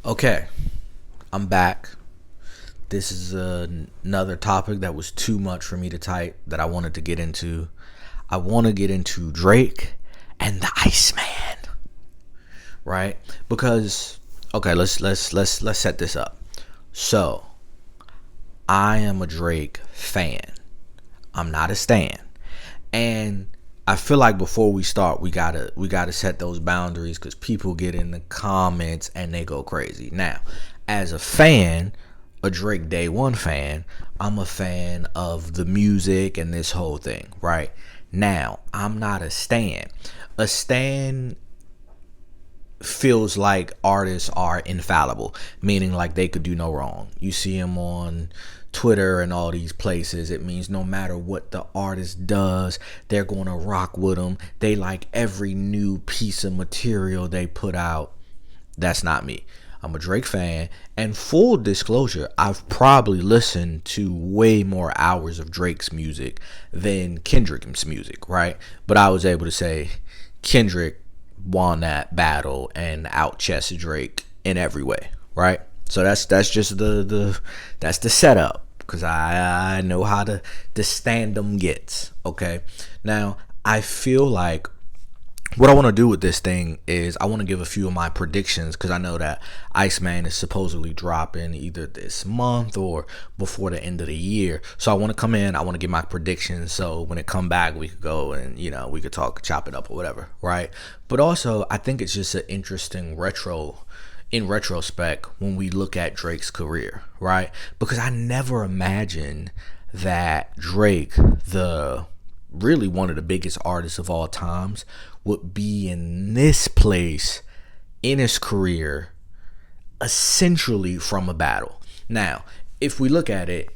Okay, I'm back. This is another topic that was too much for me to type that I wanted to get into. I want to get into Drake and the Iceman, right? Because let's set this up. So, I am a Drake fan. I'm not a stan. And I feel like before we start, we gotta set those boundaries because people get in the comments and they go crazy. Now, as a fan, a Drake Day One fan, I'm a fan of the music and this whole thing, right? Now, I'm not a stan. A stan feels like artists are infallible, meaning like they could do no wrong. You see them on Twitter and all these places. It means no matter what the artist does, they're going to rock with them. They like every new piece of material they put out. That's not me. I'm a Drake fan, and full disclosure, I've probably listened to way more hours of Drake's music than Kendrick's music, right? But I was able to say Kendrick won that battle and out chess Drake in every way, right? So that's just that's the setup because I know how the stand 'em gets. Okay, now I feel like what I want to do with this thing is I want to give a few of my predictions because I know that Iceman is supposedly dropping either this month or before the end of the year. So I want to come in, I want to give my predictions. So when it come back, we could go and we could talk, chop it up or whatever, right? But also I think it's just an interesting in retrospect when we look at Drake's career, right? Because I never imagined that Drake, the really one of the biggest artists of all times, would be in this place in his career essentially from a battle. Now, if we look at it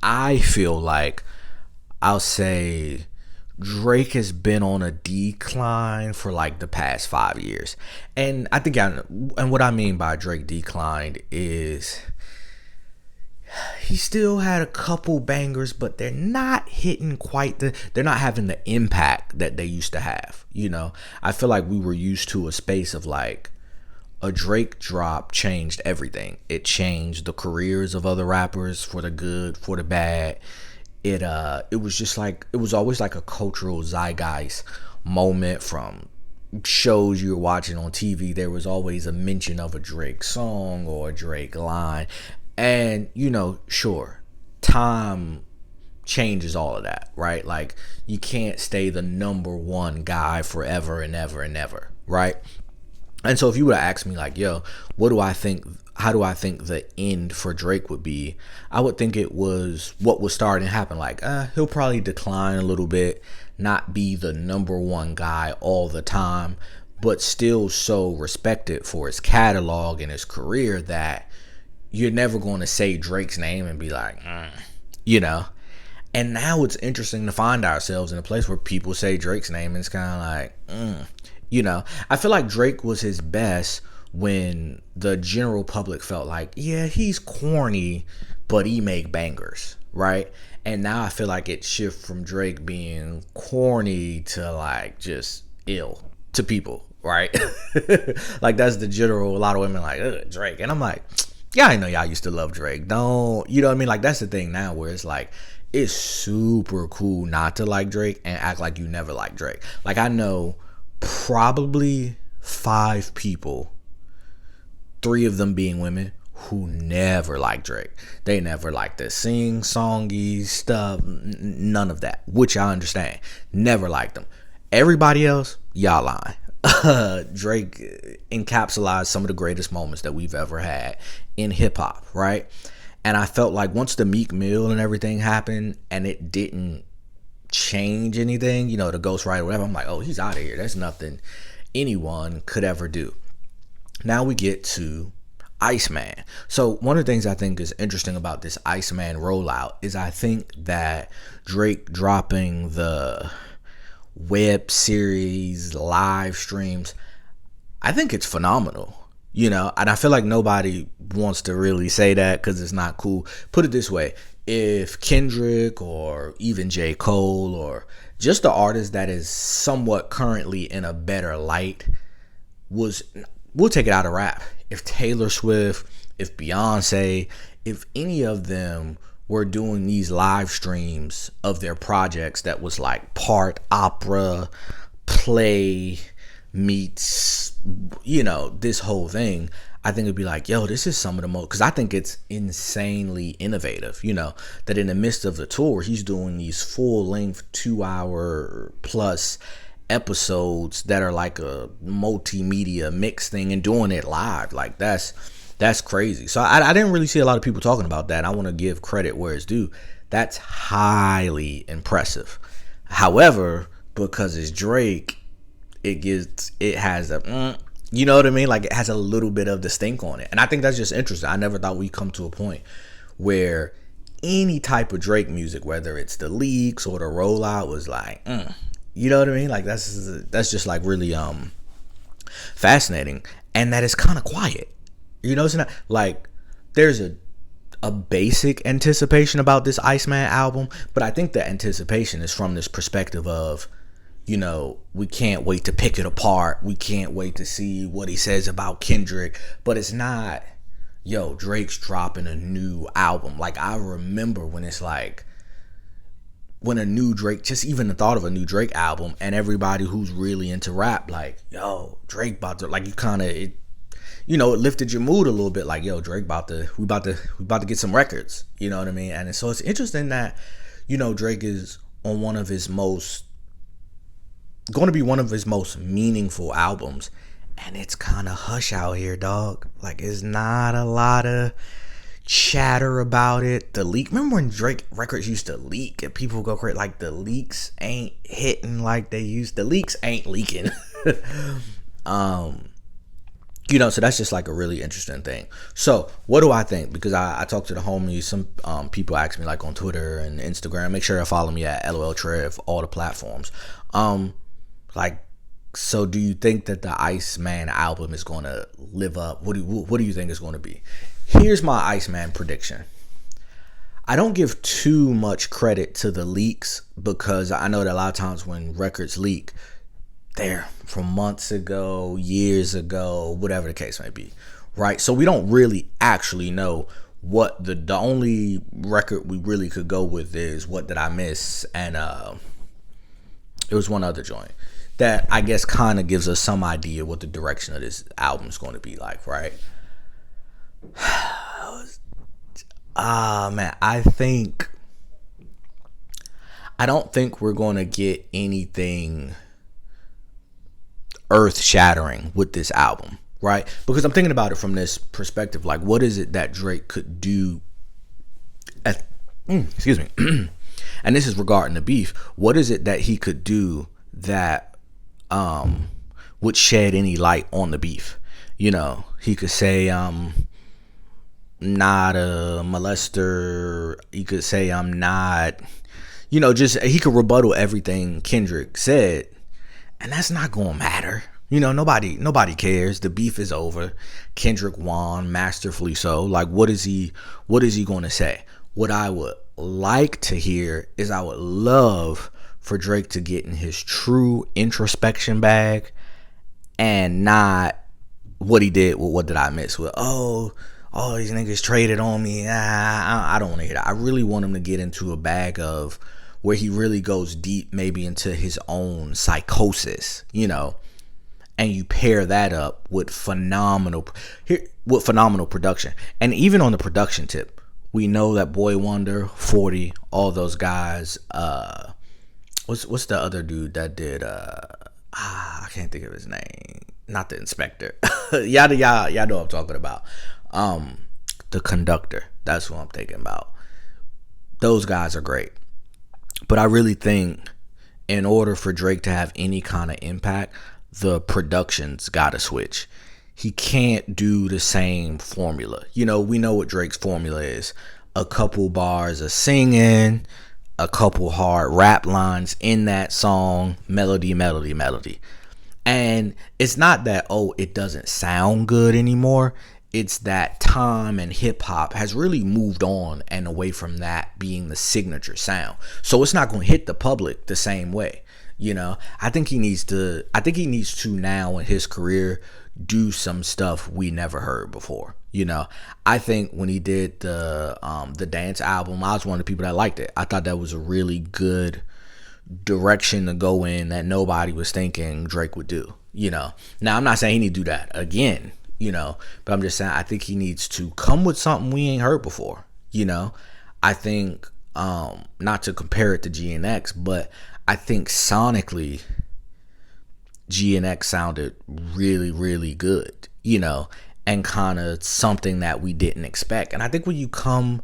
I feel like I'll say Drake has been on a decline for like the past 5 years. And and what I mean by Drake declined is he still had a couple bangers, but they're not hitting they're not having the impact that they used to have. I feel like we were used to a space of like a Drake drop changed everything. It changed the careers of other rappers for the good, for the bad. It was just like, it was always like a cultural zeitgeist moment from shows you were watching on TV. There was always a mention of a Drake song or a Drake line. And, sure, time changes all of that, right? Like, you can't stay the number one guy forever and ever and ever, right? And so if you would have asked me like, yo, how do I think the end for Drake would be? I would think it was what was starting to happen. Like, he'll probably decline a little bit, not be the number one guy all the time, but still so respected for his catalog and his career that you're never going to say Drake's name and be like, And now it's interesting to find ourselves in a place where people say Drake's name and it's kind of like, I feel like Drake was his best when the general public felt like, yeah, he's corny, but he make bangers, right? And now I feel like it shifted from Drake being corny to like just ill to people, right? Like that's the general, a lot of women like, Drake. And I'm like, yeah, I know y'all used to love Drake. Don't, you know what I mean? Like, that's the thing now where it's like, it's super cool not to like Drake and act like you never liked Drake. Like, I know probably 5 people, 3 of them being women, who never liked Drake. They never liked the sing-songy stuff, none of that, which I understand. Never liked them. Everybody else, y'all lying. Drake encapsulated some of the greatest moments that we've ever had in hip hop, right? And I felt like once the Meek Mill and everything happened and it didn't change anything, the Ghost Rider, whatever, I'm like, oh, he's out of here. There's nothing anyone could ever do. Now we get to Iceman. So one of the things I think is interesting about this Iceman rollout is I think that Drake dropping the web series, live streams, I think it's phenomenal, and I feel like nobody wants to really say that because it's not cool. Put it this way, if Kendrick or even J. Cole or just the artist that is somewhat currently in a better light we'll take it out of rap. if Taylor Swift, if Beyonce, if any of them were doing these live streams of their projects that was like part opera, play meets, this whole thing, I think it'd be like, yo, this is some of the most, because I think it's insanely innovative, that in the midst of the tour, he's doing these full length 2 hour plus episodes that are like a multimedia mix thing and doing it live. Like that's crazy. So I didn't really see a lot of people talking about that. I want to give credit where it's due. That's highly impressive. However, because it's Drake, it has a, you know what I mean? Like it has a little bit of the stink on it. And I think that's just interesting. I never thought we'd come to a point where any type of Drake music, whether it's the leaks or the rollout, was like, you know what I mean? Like that's just like really fascinating. And that is kind of quiet. It's not like there's a basic anticipation about this Iceman album, but I think the anticipation is from this perspective of, we can't wait to pick it apart. We can't wait to see what he says about Kendrick. But it's not, yo, Drake's dropping a new album. Like, I remember when it's like, when a new Drake, just even the thought of a new Drake album, and everybody who's really into rap, like, yo, Drake about to, like, you kind of, it lifted your mood a little bit. Like, yo, Drake we about to get some records. You know what I mean? And so it's interesting that, Drake is on going to be one of his most meaningful albums, and it's kind of hush out here, dog. Like, it's not a lot of chatter about it. The leak, remember when Drake records used to leak and people go crazy? Like, the leaks ain't hitting like they used. The leaks ain't leaking. So that's just like a really interesting thing. So what do I think? Because I talked to the homies. Some people ask me like on Twitter and Instagram. Make sure to follow me at loltrev, all the platforms. So do you think that the Iceman album is going to live up? What do you think it's going to be? Here's my Iceman prediction. I don't give too much credit to the leaks, because I know that a lot of times when records leak, they're from months ago, years ago, whatever the case may be, right? So we don't really actually know what the only record we really could go with is What Did I Miss? And it was one other joint that I guess kind of gives us some idea what the direction of this album is going to be like, right? Man, I don't think we're going to get anything earth-shattering with this album, right? Because I'm thinking about it from this perspective, like, what is it that Drake could do excuse me and this is regarding the beef. What is it that he could do that would shed any light on the beef? He could say not a molester. He could say I'm not, just he could rebuttal everything Kendrick said, and that's not gonna matter. Nobody cares. The beef is over. Kendrick won masterfully so. Like, what is he gonna say? What I would like to hear is, I would love for Drake to get in his true introspection bag, and not what he did with What Did I Miss? With, oh, these niggas traded on me. I don't want to hear that. I really want him to get into a bag of where he really goes deep, maybe into his own psychosis, and you pair that up with phenomenal production. And even on the production tip, we know that Boy Wonder, 40, all those guys, what's the other dude that did I can't think of his name. Not the inspector. Y'all know what I'm talking about. The conductor. That's what I'm thinking about. Those guys are great. But I really think in order for Drake to have any kind of impact, the production's gotta switch. He can't do the same formula. We know what Drake's formula is. A couple bars of singing, a couple hard rap lines in that song, melody. And it's not that, it doesn't sound good anymore. It's that time and hip hop has really moved on and away from that being the signature sound. So it's not going to hit the public the same way. I think he needs to now in his career do some stuff we never heard before. I think when he did the dance album, I was one of the people that liked it. I thought that was a really good direction to go in that nobody was thinking Drake would do. Now I'm not saying he need to do that again, but I'm just saying I think he needs to come with something we ain't heard before. I think not to compare it to GNX, but I think sonically GNX sounded really, really good, and kind of something that we didn't expect. And I think when you come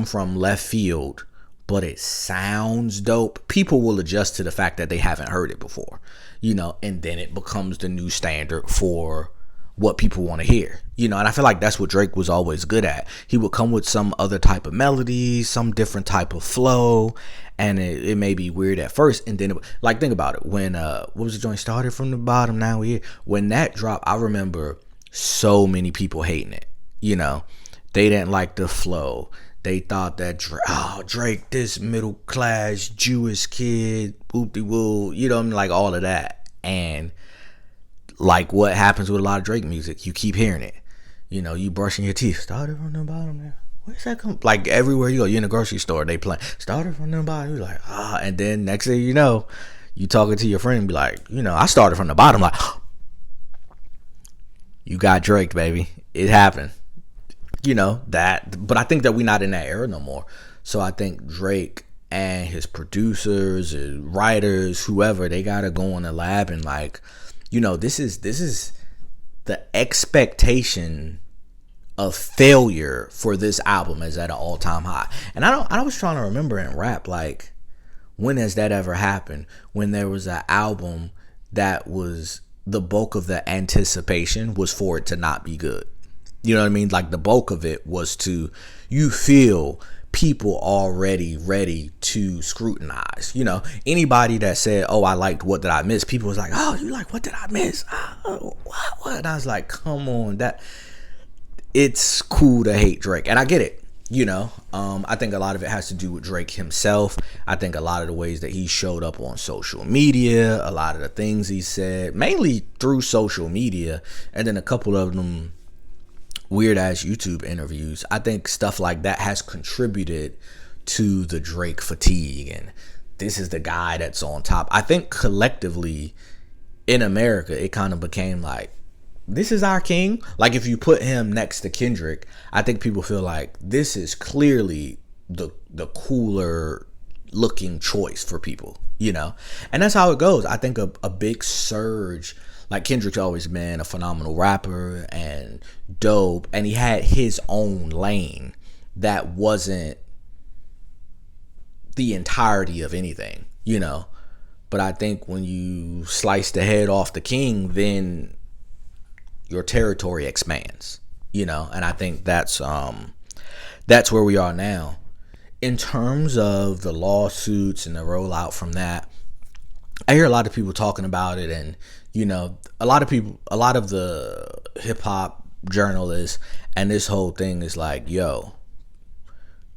from left field, but it sounds dope, people will adjust to the fact that they haven't heard it before, and then it becomes the new standard for what people want to hear, and I feel like that's what Drake was always good at. He would come with some other type of melody, some different type of flow, and it may be weird at first, and then think about it, when what was the joint, started from the bottom, now we here, when that dropped, I remember so many people hating it. They didn't like the flow. They thought that Drake, this middle class Jewish kid, whoop-de-woo, like all of that. And like what happens with a lot of Drake music, you keep hearing it. You brushing your teeth, started from the bottom there. Where's that come? Like everywhere you go, you're in a grocery store, they play started from the bottom. You're like, and then next thing you know, you talking to your friend and be like, I started from the bottom. Like, you got Drake, baby. It happened. That, but I think that we're not in that era no more. So I think Drake and his producers, his writers, whoever, they gotta go in the lab and this is the expectation of failure for this album is at an all-time high. And I was trying to remember in rap, when has that ever happened? When there was an album that was the bulk of the anticipation was for it to not be good. You know what I mean? The bulk of it was you feel people already ready to scrutinize. Anybody that said, "Oh, I liked What Did I Miss?" People was like, "Oh, you like What Did I Miss?" What? And I was like, "Come on, that it's cool to hate Drake," and I get it. I think a lot of it has to do with Drake himself. I think a lot of the ways that he showed up on social media, a lot of the things he said, mainly through social media, and then a couple of them weird ass YouTube interviews. I think stuff like that has contributed to the Drake fatigue, and this is the guy that's on top. I think collectively in America, it kind of became like, this is our king. If you put him next to Kendrick, I think people feel like this is clearly the cooler looking choice for people, and that's how it goes. I think a big surge, Kendrick's always been a phenomenal rapper and dope, and he had his own lane that wasn't the entirety of anything, but I think when you slice the head off the king, then your territory expands, and I think that's where we are now. In terms of the lawsuits and the rollout from that, I hear a lot of people talking about it, and a lot of the hip hop journalists, and this whole thing is like, yo,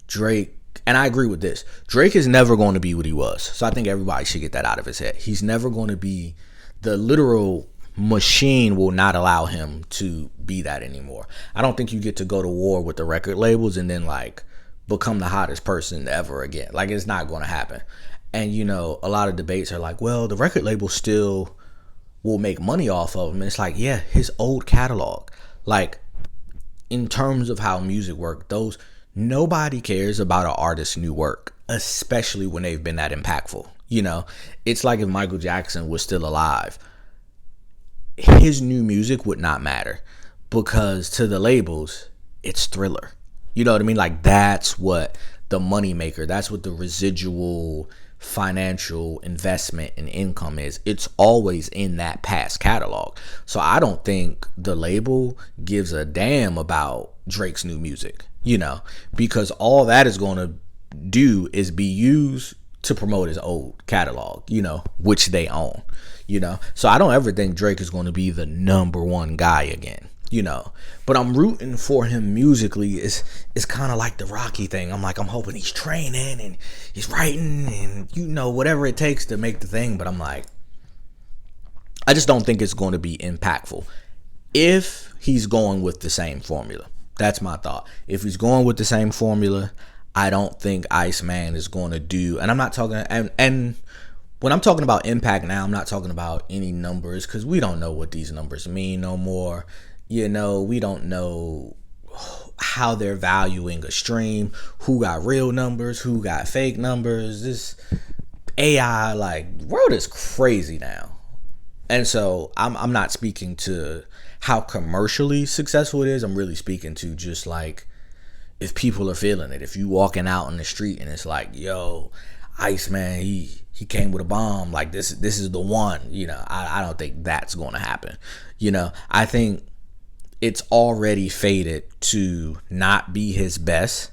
Drake, and I agree with this, Drake is never going to be what he was. So I think everybody should get that out of his head. He's never going to be, the literal machine will not allow him to be that anymore. I don't think you get to go to war with the record labels and then become the hottest person ever again. It's not going to happen. And a lot of debates are like, well, the record label still will make money off of him. And it's like, yeah, his old catalog, in terms of how music worked, nobody cares about an artist's new work, especially when they've been that impactful. It's like if Michael Jackson was still alive, his new music would not matter, because to the labels, it's Thriller. You know what I mean? That's what the money maker, that's what the residual financial investment and income is. It's always in that past catalog. So I don't think the label gives a damn about Drake's new music, because all that is going to do is be used to promote his old catalog, which they own. So I don't ever think Drake is going to be the number one guy again, but I'm rooting for him musically. It's kind of like the Rocky thing. I'm hoping he's training and he's writing and whatever it takes to make the thing. But I'm I just don't think it's going to be impactful if he's going with the same formula. That's my thought. If he's going with the same formula, I don't think Iceman is going to do. And I'm not talking, and when I'm talking about impact now, I'm not talking about any numbers, because we don't know what these numbers mean no more. You know, we don't know how they're valuing a stream, who got real numbers, who got fake numbers. This AI, like, the world is crazy now. And so I'm not speaking to how commercially successful it is. I'm really speaking to just like, if people are feeling it. If you walking out in the street and it's like, yo, Iceman, he came with a bomb. Like, this is the one. You know, I don't think that's going to happen. You know, I think it's already faded to not be his best.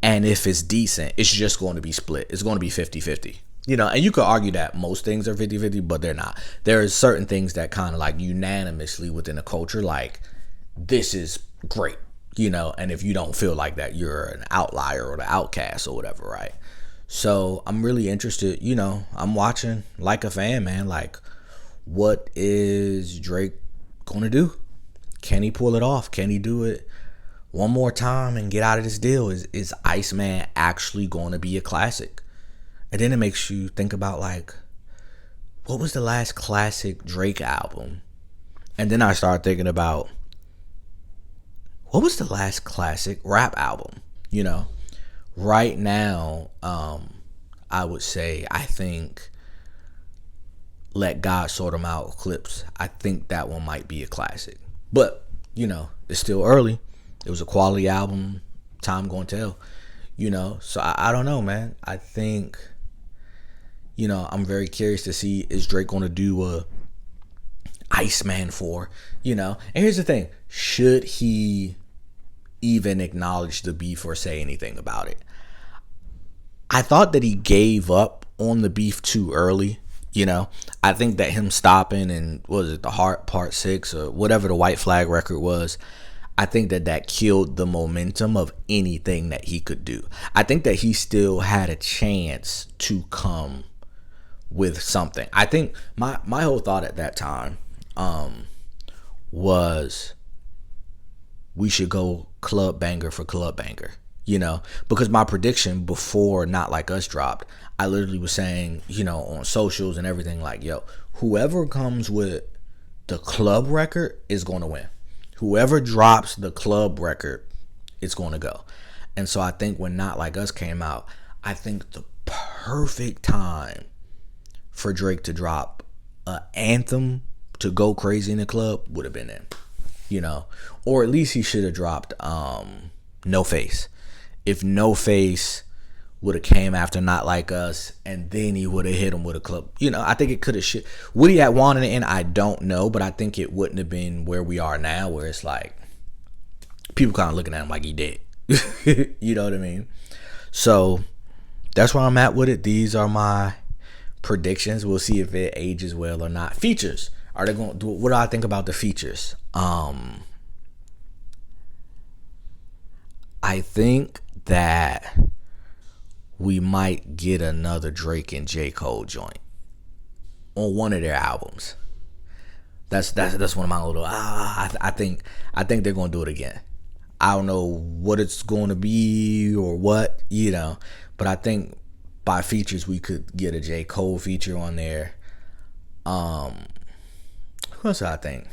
And if it's decent, it's just going to be split. It's going to be 50-50. You know, and you could argue that most things are 50-50, but they're not. There are certain things that kind of like unanimously within a culture, like, this is great, you know, and if you don't feel like that, you're an outlier or the outcast or whatever, right? So I'm really interested, you know, I'm watching like a fan, man. Like, what is Drake going to do? Can he pull it off? Can he do it one more time and get out of this deal? Is Iceman actually going to be a classic? And then it makes you think about, like, what was the last classic Drake album? And then I started thinking about, what was the last classic rap album? You know, right now, I would say, I think Let God Sort 'Em Out, Clips. I think that one might be a classic. But, you know, it's still early. It was a quality album. Time gonna tell. You know, so I don't know, man. I think, you know, I'm very curious to see, is Drake going to do a Iceman 4, you know? And here's the thing. Should he even acknowledge the beef or say anything about it? I thought that he gave up on the beef too early, you know? I think that him stopping and, what was it, The Heart Part 6 or whatever the White Flag record was, I think that killed the momentum of anything that he could do. I think that he still had a chance to come with something. I think my whole thought at that time was, we should go club banger for club banger, you know, because my prediction before Not Like Us dropped, I literally was saying, you know, on socials and everything, like, yo, whoever comes with the club record is going to win. Whoever drops the club record, it's going to go. And so I think when Not Like Us came out, I think the perfect time for Drake to drop an anthem to go crazy in the club would have been then, you know, or at least he should have dropped No Face. If No Face would have came after Not Like Us, and then he would have hit him with a club, you know, I think it could have shit. Would he have wanted it in? I don't know, but I think it wouldn't have been where we are now, where it's like people kind of looking at him like he dead. You know what I mean? So that's where I'm at with it. These are my predictions. We'll see if it ages well or not. Features. Are they going to do? What do I think about the features? I think that we might get another Drake and J. Cole joint on one of their albums. That's one of my little I think they're gonna do it again. I don't know what it's going to be or what, you know, but I think by features we could get a J. Cole feature on there. Who else do I think?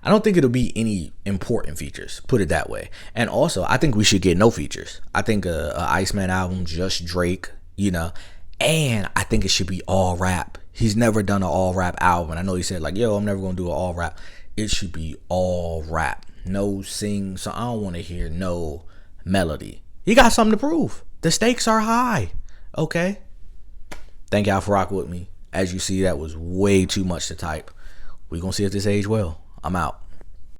I don't think it'll be any important features, put it that way. And also, I think we should get no features. I think a Iceman album, just Drake, you know, and I think it should be all rap. He's never done an all rap album. And I know he said, like, yo, I'm never going to do an all rap. It should be all rap. No sing. So I don't want to hear no melody. He got something to prove. The stakes are high. Okay. Thank y'all for rocking with me. As you see, that was way too much to type. We're going to see if this age well. I'm out.